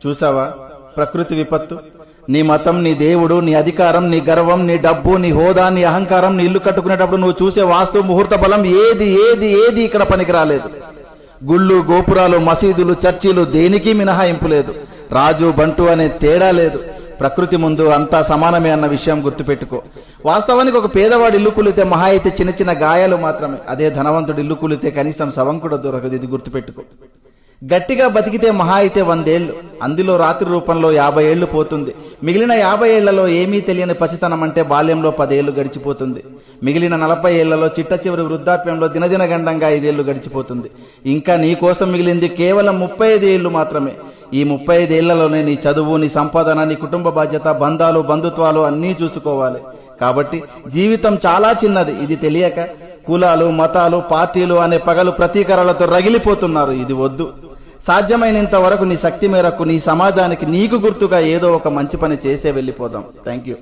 చూసావా ప్రకృతి విపత్తు? నీ మతం, నీ దేవుడు, నీ అధికారం, నీ గర్వం, నీ డబ్బు, నీ హోదా, నీ అహంకారం, నీ ఇల్లు కట్టుకునేటప్పుడు నువ్వు చూసే వాస్తు ముహూర్త బలం ఏది ఏది ఏది ఇక్కడ పనికి రాలేదు. గుళ్ళు, గోపురాలు, మసీదులు, చర్చిలు దేనికి మినహాయింపు లేదు. రాజు బంటు అనే తేడా లేదు. ప్రకృతి ముందు అంతా సమానమే అన్న విషయం గుర్తుపెట్టుకో. వాస్తవానికి ఒక పేదవాడు ఇల్లు కూలితే మహా అయితే చిన్న చిన్న గాయాలు మాత్రమే. అదే ధనవంతుడు ఇల్లు కూలితే కనీసం శవం కూడా దొరకదు. ఇది గుర్తుపెట్టుకో. గట్టిగా బతికితే మహా అయితే 100 ఏళ్లు, అందులో రాత్రి రూపంలో 50 ఏళ్లు పోతుంది. మిగిలిన 50 ఏళ్లలో ఏమీ తెలియని పసితనం అంటే బాల్యంలో 10 ఏళ్లు గడిచిపోతుంది. మిగిలిన 40 ఏళ్లలో చిట్ట చివరి వృద్ధాప్యంలో దినదిన గండంగా 5 ఏళ్లు గడిచిపోతుంది. ఇంకా నీ కోసం మిగిలింది కేవలం 35 ఏళ్లు మాత్రమే. ఈ 35 ఏళ్లలోనే నీ చదువు, నీ సంపాదన, నీ కుటుంబ బాధ్యత, బంధాలు, బంధుత్వాలు అన్నీ చూసుకోవాలి. కాబట్టి జీవితం చాలా చిన్నది. ఇది తెలియక కులాలు, మతాలు, పార్టీలు అనే పగలు ప్రతీకారాలతో రగిలిపోతున్నారు. ఇది వద్దు. సాధ్యమైనంత వరకు నీ శక్తి మేరకు నీ సమాజానికి నీకు గుర్తుగా ఏదో ఒక మంచి పని చేసే వెళ్ళిపోదాం. Thank you.